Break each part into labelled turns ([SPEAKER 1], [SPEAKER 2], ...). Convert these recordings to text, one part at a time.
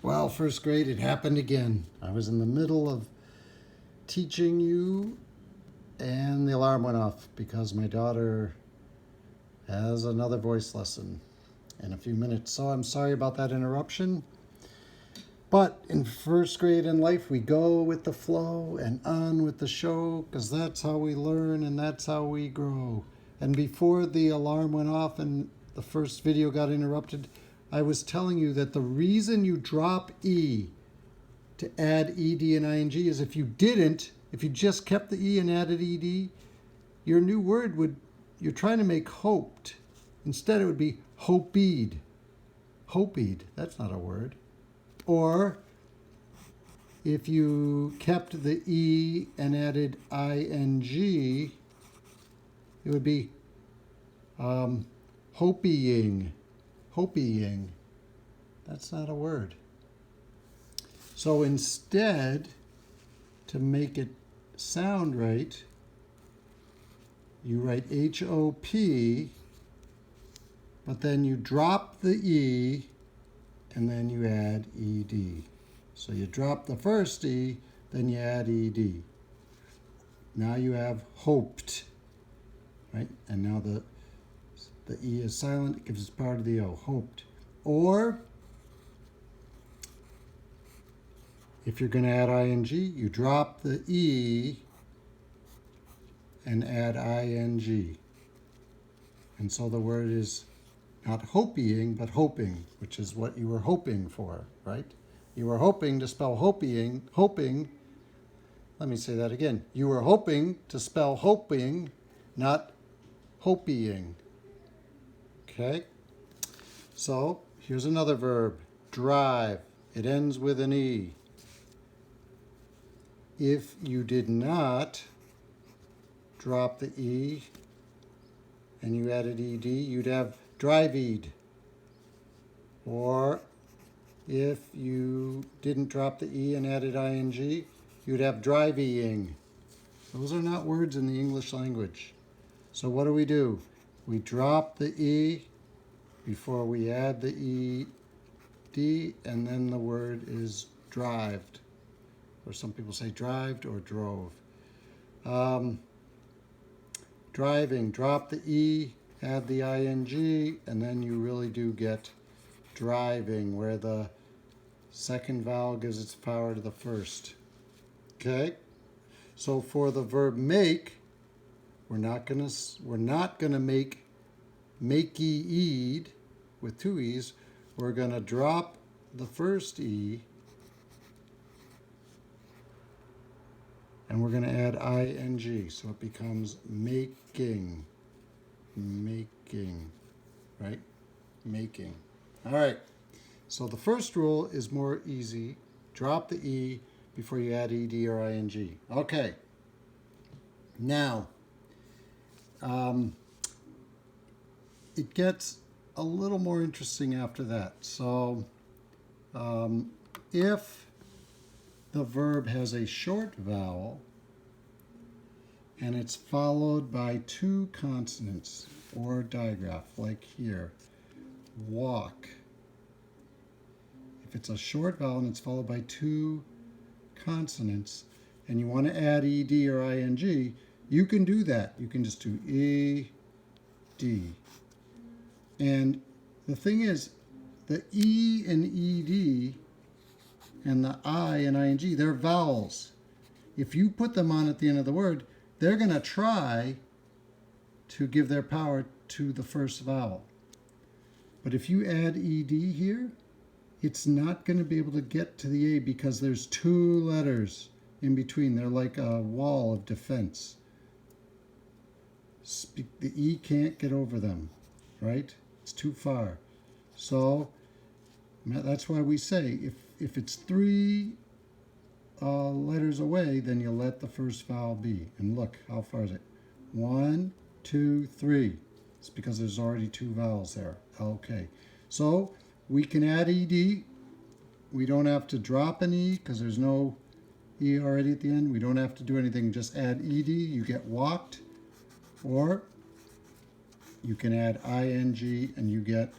[SPEAKER 1] Well, first grade, it happened again. I was in the middle of teaching you, and the alarm went off because my daughter has another voice lesson in a few minutes. So I'm sorry about that interruption. But in first grade in life, we go with the flow and on with the show because that's how we learn and that's how we grow. And before the alarm went off and the first video got interrupted, I was telling you that the reason you drop E to add ED and ING is if you just kept the E and added ED, your new word you're trying to make hoped. Instead, it would be hopeed. Hopeed, that's not a word. Or if you kept the E and added ING, it would be hopeying. Hopeying. That's not a word. So instead, to make it sound right, you write HOP, but then you drop the E and then you add ED. So you drop the first E, then you add ED. Now you have hoped, right? And now the E is silent, it gives us part of the O, hoped. Or, if you're going to add ING, you drop the E and add ING. And so the word is not hopeying, but hoping, which is what you were hoping for, right? You were hoping to spell hoping. Let me say that again. You were hoping to spell hoping, not hopeying. Okay? So, here's another verb. Drive. It ends with an E. If you did not drop the E and you added ED, you'd have drive-ed. Or if you didn't drop the E and added ING, you'd have driveying. Those are not words in the English language. So what do? We drop the E before we add the ED, and then the word is drived. Or some people say drived or drove. Driving, drop the E, add the ING, and then you really do get driving, where the second vowel gives its power to the first. Okay? So for the verb make, we're not gonna make makey-eed with two E's. We're gonna drop the first E and we're gonna add ING. So it becomes making. Making. Right? Making. All right. So the first rule is more easy. Drop the E before you add ED or ING. Okay. Now, it gets a little more interesting after that. So, if the verb has a short vowel and it's followed by two consonants or digraph, like here, walk. If it's a short vowel and it's followed by two consonants and you want to add ED or ING, you can do that. You can just do ED. And the thing is, the E and ED and the I and ING, they're vowels. If you put them on at the end of the word, they're going to try to give their power to the first vowel. But if you add ED here, it's not going to be able to get to the A because there's two letters in between. They're like a wall of defense. The E can't get over them, right? It's too far. So that's why we say if it's three letters away, then you let the first vowel be. And look, how far is it? 1, 2, 3. It's because there's already two vowels there. Okay. So we can add ED. We don't have to drop an E because there's no E already at the end. We don't have to do anything. Just add ED. You get walked. Or you can add ING and you get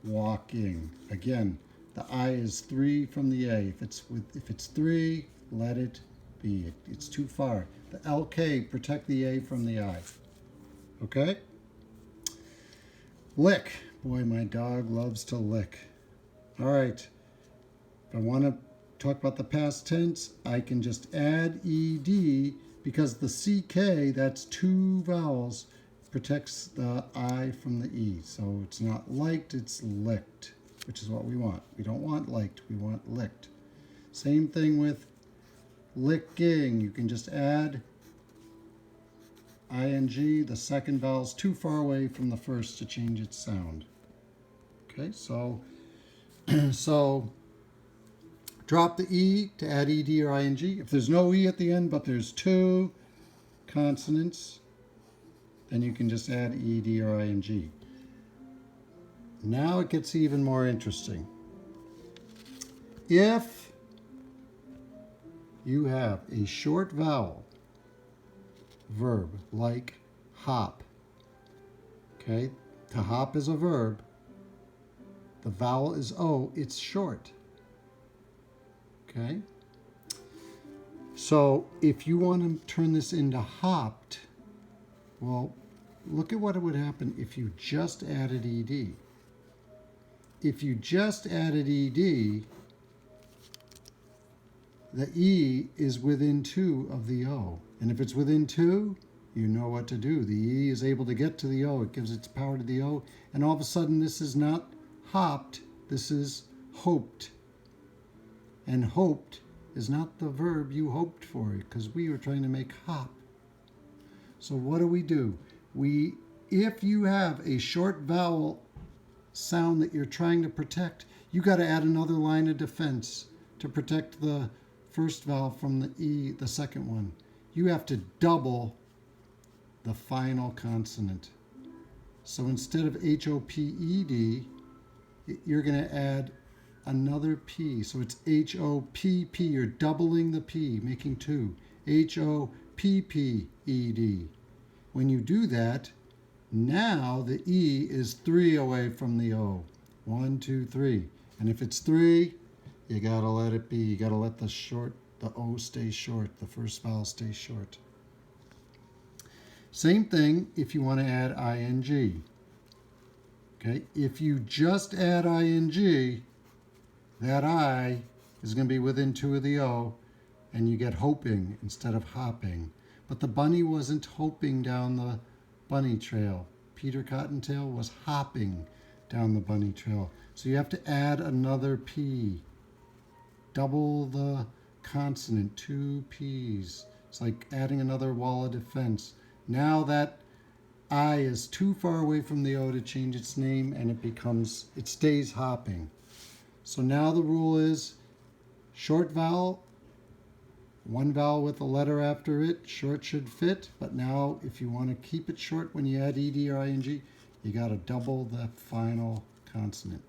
[SPEAKER 1] walking. Again, The I is 3 from the A. If it's 3, let it be. It's too far. The LK, protect the A from the I. Okay? Lick. Boy, my dog loves to lick. All right. If I want to talk about the past tense, I can just add ed because the CK, that's 2 vowels, protects the I from the E. So it's not liked, it's licked, which is what we want. We don't want liked, we want licked. Same thing with licking. You can just add ing. The second vowel is too far away from the first to change its sound. Okay, so drop the E to add ed or ing. If there's no E at the end, but there's 2 consonants, then you can just add ed or ing. Now it gets even more interesting. If you have a short vowel verb like hop, okay, to hop is a verb, the vowel is O, it's short. Okay? So if you want to turn this into hopped, well, look at what would happen if you just added ed. If you just added ed, the E is within 2 of the O. And if it's within 2, you know what to do. The E is able to get to the O. It gives its power to the O. And all of a sudden, this is not hopped. This is hoped. And hoped is not the verb you hoped for, because we were trying to make hop. So what do? If you have a short vowel sound that you're trying to protect, you got to add another line of defense to protect the first vowel from the E, the second one. You have to double the final consonant. So instead of H-O-P-E-D, you're going to add another P. So it's H-O-P-P. You're doubling the P, making 2. H-O-P-P-E-D. When you do that, now the E is 3 away from the O. 1, 2, 3. And if it's 3, you got to let it be. You got to let the O stay short. The first vowel stay short. Same thing if you want to add ing. Okay, if you just add ing, that I is going to be within 2 of the O, and you get hoping instead of hopping. But the bunny wasn't hoping down the bunny trail. Peter Cottontail was hopping down the bunny trail. So you have to add another P. Double the consonant, 2 P's. It's like adding another wall of defense. Now that I is too far away from the O to change its name, and it stays hopping. So now the rule is short vowel, 1 vowel with a letter after it, short should fit. But now if you want to keep it short when you add ed or ing, you got to double the final consonant.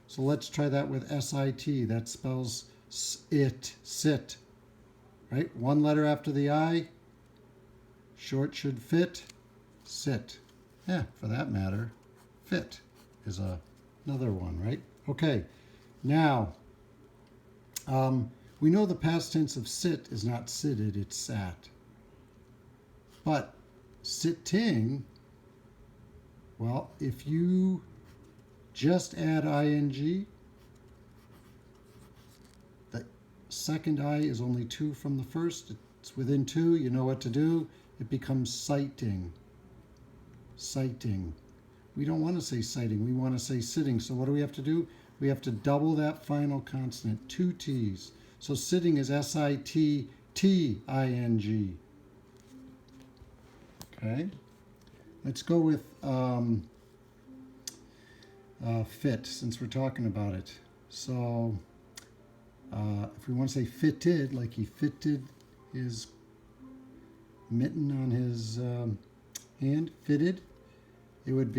[SPEAKER 1] So let's try that with sit. That spells it, sit. Right? 1 letter after the I, short should fit, sit. Yeah, for that matter, fit is another one, right? Okay, now we know the past tense of sit is not sitted, it's sat. But sitting, well, if you just add ing, the second I is only 2 from the first. It's within 2, you know what to do. It becomes sighting. Sighting. We don't want to say sighting, we want to say sitting. So what do we have to do? We have to double that final consonant, 2 T's. So sitting is S-I-T-T-I-N-G. Okay. Let's go with fit, since we're talking about it. So if we want to say fitted, like he fitted his mitten on his hand, fitted, it would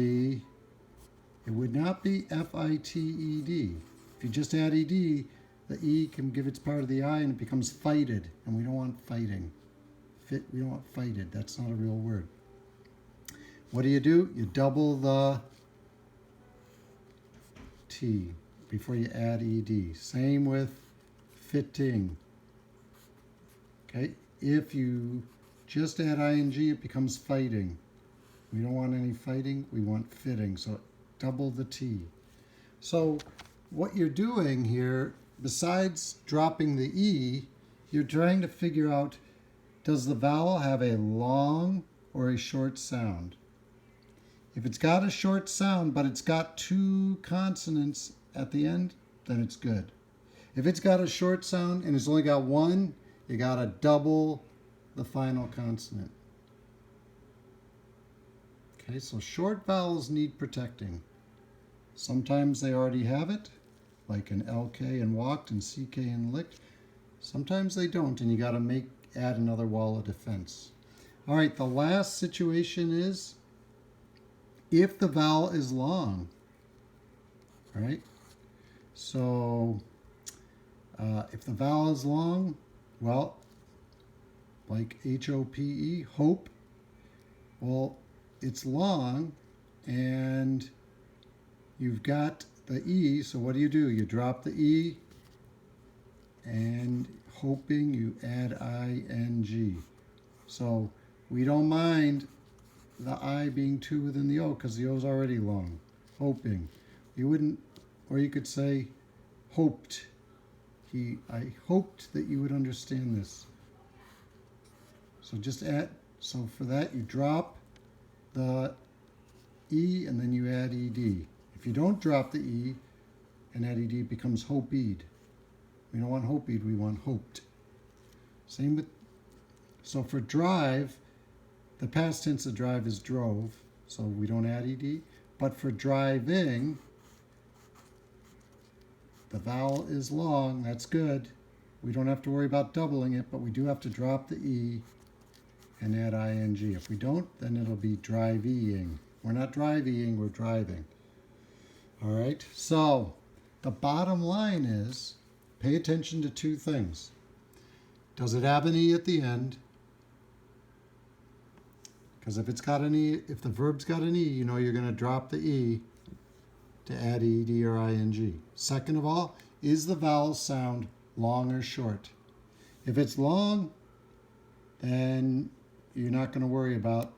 [SPEAKER 1] not be F-I-T-E-D. If you just add ed, the E can give its power to the I and it becomes fighted, and we don't want fighting. Fit, we don't want fighted. That's not a real word. What do? You double the T. before you add ed. Same with fitting. Okay, if you just add ing, it becomes fighting. We don't want any fighting, we want fitting, so double the T. So what you're doing here, besides dropping the E, you're trying to figure out, does the vowel have a long or a short sound? If it's got a short sound, but it's got two consonants at the end, then it's good. If it's got a short sound and it's only got one, you gotta double the final consonant. Okay, so short vowels need protecting. Sometimes they already have it, like an LK in walked and CK in licked. Sometimes they don't, and you gotta add another wall of defense. All right, the last situation is if the vowel is long. All right, so if the vowel is long, well, like H-O-P-E, hope, well, it's long and you've got the E, so what do? You drop the E, and hoping you add ing. So we don't mind the I being two within the O because the O is already long. Hoping. You wouldn't, or you could say hoped. I hoped that you would understand this. So just so for that you drop the E and then you add ed. If you don't drop the E and add ed, it becomes hope-ed. We don't want hope-ed, we want hoped. Same with, so for drive, the past tense of drive is drove, so we don't add ed. But for driving, the vowel is long, that's good. We don't have to worry about doubling it, but we do have to drop the E and add ing. If we don't, then it'll be driving. We're not driving, we're driving. All right, so the bottom line is pay attention to two things. Does it have an E at the end? Because if it's got an E, if the verb's got an E, you know you're going to drop the E to add ed or ing. Second of all, is the vowel sound long or short? If it's long, then you're not going to worry about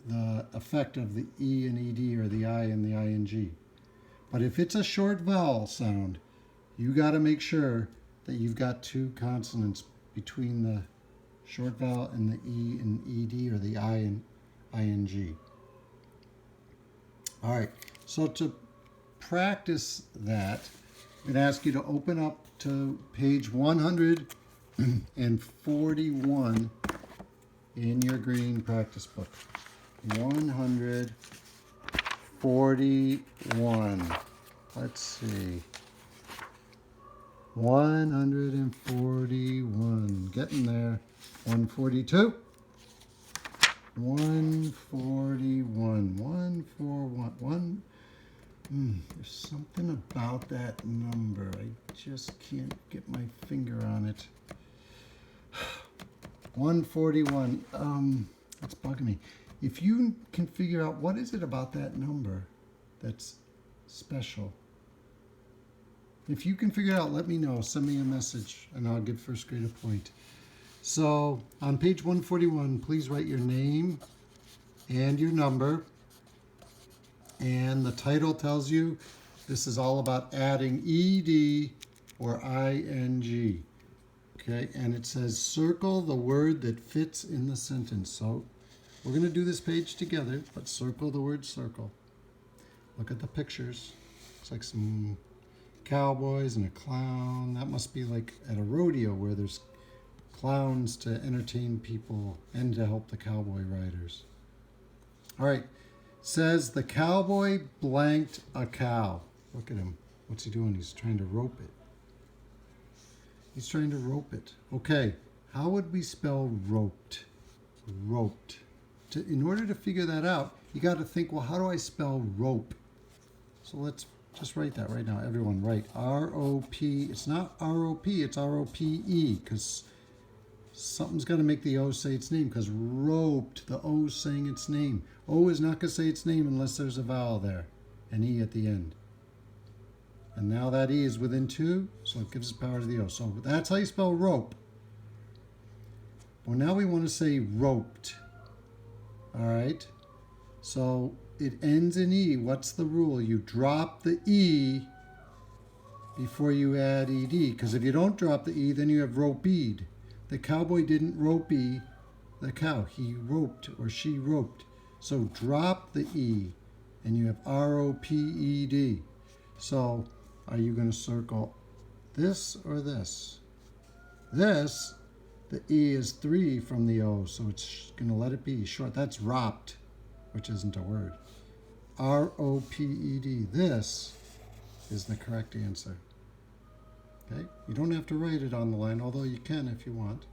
[SPEAKER 1] the effect of the E and ed or the I and the ing. But if it's a short vowel sound, you got to make sure that you've got two consonants between the short vowel and the E and ed or the I and ing. All right, so to practice that, I'm going to ask you to open up to page 141 in your green practice book. 141. Let's see. 141. Getting there. 142. 141. 141. There's something about that number. I just can't get my finger on it. 141. That's bugging me. If you can figure out what is it about that number that's special. If you can figure it out, let me know. Send me a message and I'll give first grade a point. So on page 141, please write your name and your number. And the title tells you this is all about adding ed or ing. Okay, and it says circle the word that fits in the sentence. So we're going to do this page together, but circle the word circle. Look at the pictures. It's like some cowboys and a clown. That must be like at a rodeo where there's clowns to entertain people and to help the cowboy riders. All right, says the cowboy blanked a cow. Look at him. What's he doing? He's trying to rope it. He's trying to rope it. Okay, how would we spell roped? Roped. In order to figure that out, you got to think, well, how do I spell rope? So let's just write that right now. Everyone write R-O-P. It's not R-O-P, it's R-O-P-E, because something's got to make the O say its name, because roped, the O is saying its name. O is not going to say its name unless there's a vowel there, an E at the end. And now that E is within 2, so it gives power to the O. So that's how you spell rope. Well, now we want to say roped. All right. So it ends in E. What's the rule? You drop the E before you add ed, because if you don't drop the E, then you have ropeed. The cowboy didn't ropey the cow. He roped, or she roped. So drop the E, and you have roped. So are you going to circle this or this? This, the E is 3 from the O, so it's going to let it be short. That's ropped, which isn't a word. roped. This is the correct answer. Okay? You don't have to write it on the line, although you can if you want.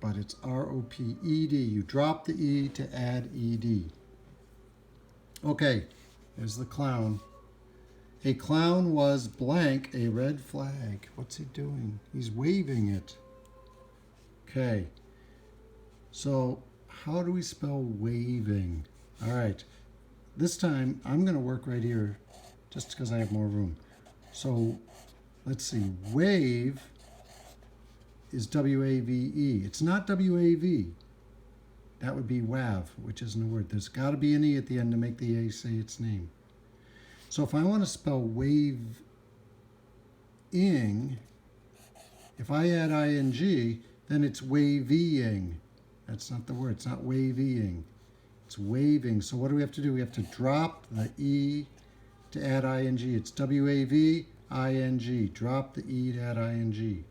[SPEAKER 1] But it's roped. You drop the E to add ed. Okay, there's the clown. A clown was blank, a red flag. What's he doing? He's waving it. Okay, so how do we spell waving? All right, this time I'm going to work right here just because I have more room. So let's see, wave is W-A-V-E. It's not W-A-V. That would be WAV, which isn't a word. There's got to be an E at the end to make the A say its name. So if I want to spell waving, if I add ing, then it's waving. That's not the word. It's not waving. It's waving. So what do we have to do? We have to drop the E to add ing. It's W-A-V-I-N-G. Drop the E to add ing.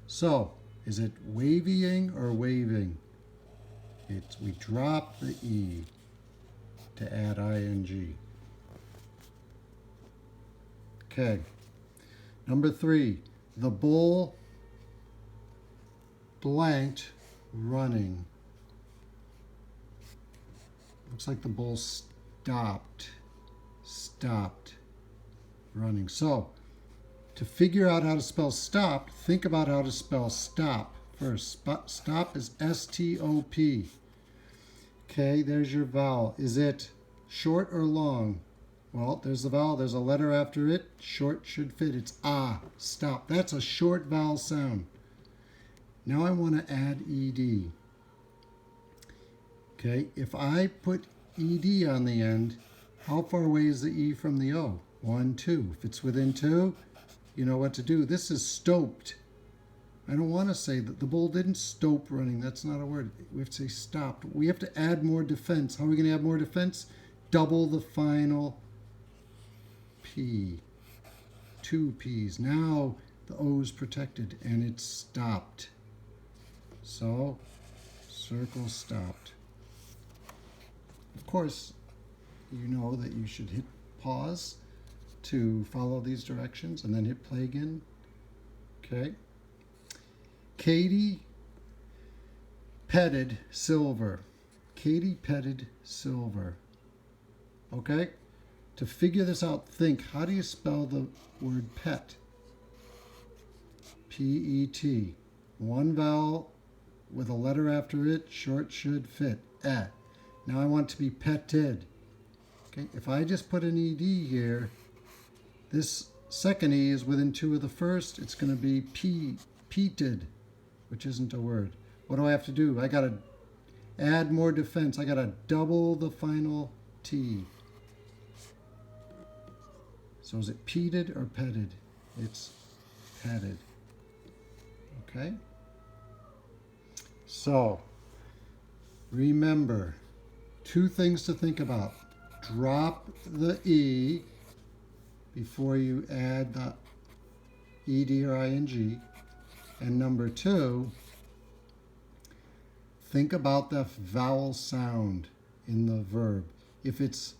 [SPEAKER 1] So is it waving or waving? We drop the E to add ing. Okay. Number 3, the bull blanked running. Looks like the bull stopped running. So to figure out how to spell stop, think about how to spell stop first. Stop is S-T-O-P. Okay, there's your vowel. Is it short or long? Well, there's the vowel. There's a letter after it. Short should fit. It's ah, stop. That's a short vowel sound. Now I want to add ed. Okay, if I put ed on the end, how far away is the E from the O? 1, 2. If it's within 2, you know what to do. This is stoped. I don't want to say that the bull didn't stope running. That's not a word. We have to say stopped. We have to add more defense. How are we going to add more defense? Double the final P. 2 P's. Now the O is protected and it's stopped. So circle stopped. Of course, you know that you should hit pause to follow these directions and then hit play again. Okay. Katie petted Silver. Katie petted Silver. Okay? To figure this out, think, how do you spell the word pet? P-E-T. One vowel with a letter after it, short should fit. Eh. Now I want it to be petted. Okay? If I just put an ed here, this second E is within 2 of the first. It's going to be peated, which isn't a word. What do I have to do? I got to add more defense. I got to double the final T. So is it peated or petted? It's petted. Okay? So, remember, 2 things to think about. Drop the E before you add the ed or ing. And number 2, think about the vowel sound in the verb. If it's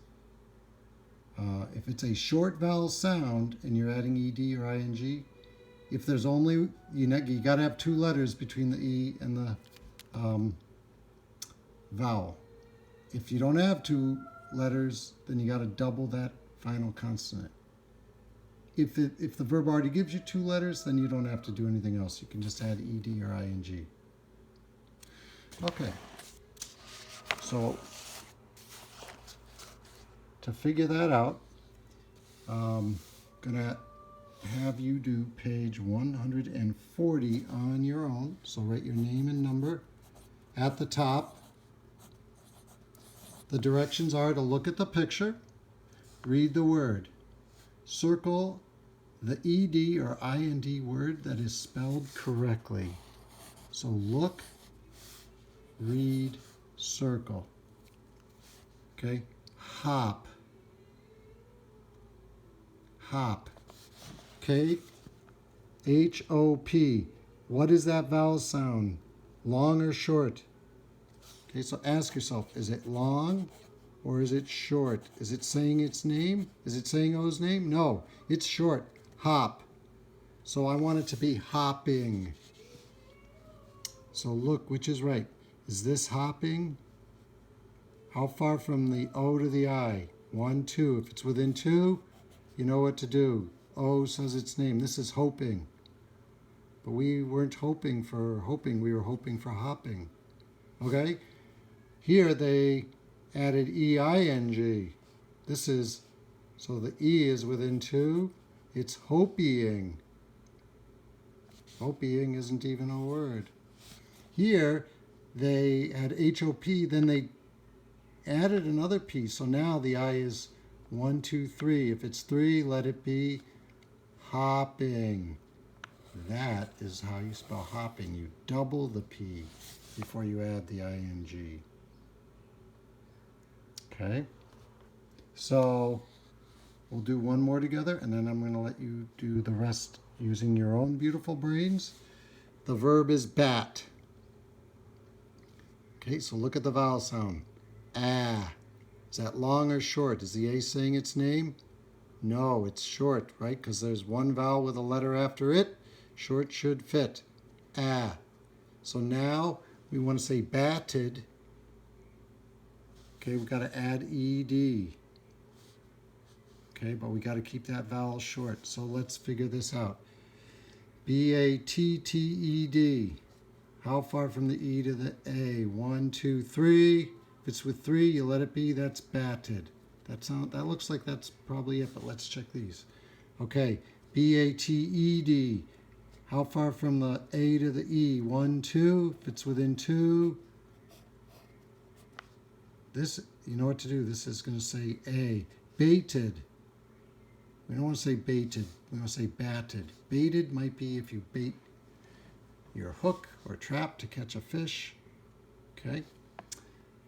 [SPEAKER 1] a short vowel sound and you're adding ed or ing, if there's only, you got to have 2 letters between the E and the vowel. If you don't have 2 letters, then you got to double that final consonant. If the verb already gives you 2 letters, then you don't have to do anything else. You can just add ed or ing. Okay. So to figure that out, Gonna have you do page 140 on your own. So write your name and number at the top. The directions are to look at the picture, read the word, circle the ED or IND word that is spelled correctly. So look, read, circle. Okay, hop. Hop. K H O P. What is that vowel sound? Long or short? Okay, so ask yourself, is it long or is it short? Is it saying its name? Is it saying O's name? No, it's short. Hop. So I want it to be hopping. So look, which is right? Is this hopping? How far from the O to the I? 1, 2. If it's within 2, you know what to do. O says its name. This is hoping. But we weren't hoping for hoping. We were hoping for hopping. Okay? Here they added EING. This is, so the E is within 2. It's hoping. Hoping isn't even a word. Here they had HOP, then they added another P. So now the I is 1, 2, 3. If it's 3, let it be hopping. That is how you spell hopping. You double the P before you add the ING. Okay? So we'll do one more together, and then I'm going to let you do the rest using your own beautiful brains. The verb is bat. Okay, so look at the vowel sound. Ah. Is that long or short? Is the A saying its name? No, it's short, right? Because there's one vowel with a letter after it. Short should fit. Ah. So now we want to say batted. Okay, we've got to add ED. Okay, but we got to keep that vowel short. So let's figure this out. B-A-T-T-E-D. How far from the E to the A? 1, 2, 3. If it's with 3, you let it be. That's batted. That looks like that's probably it, but let's check these. Okay, B-A-T-E-D. How far from the A to the E? 1, 2. If it's within 2, this, you know what to do. This is going to say A. Baited. We don't want to say baited. We want to say batted. Baited might be if you bait your hook or trap to catch a fish. Okay.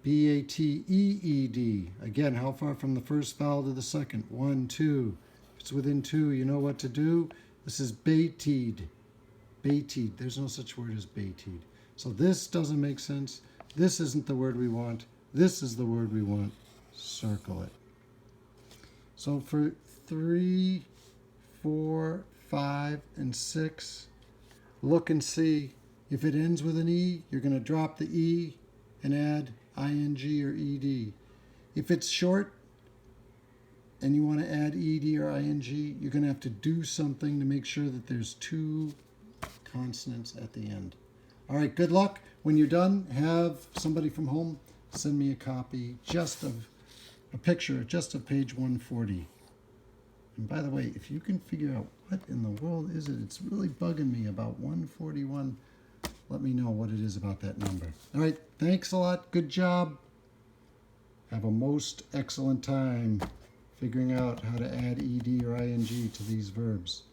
[SPEAKER 1] B-A-T-E-E-D. Again, how far from the first vowel to the second? 1, 2. If it's within 2, you know what to do. This is baited. Baited. There's no such word as baited. So this doesn't make sense. This isn't the word we want. This is the word we want. Circle it. So for 3, 4, 5, and 6, look and see. If it ends with an E, you're going to drop the E and add ING or ED. If it's short and you want to add ED or ING, you're going to have to do something to make sure that there's 2 consonants at the end. All right, good luck. When you're done, have somebody from home send me a copy just of a picture just of page 140. And by the way, if you can figure out what in the world is it, it's really bugging me about 141. Let me know what it is about that number. All right, thanks a lot. Good job. Have a most excellent time figuring out how to add ED or ING to these verbs.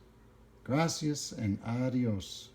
[SPEAKER 1] Gracias and adios.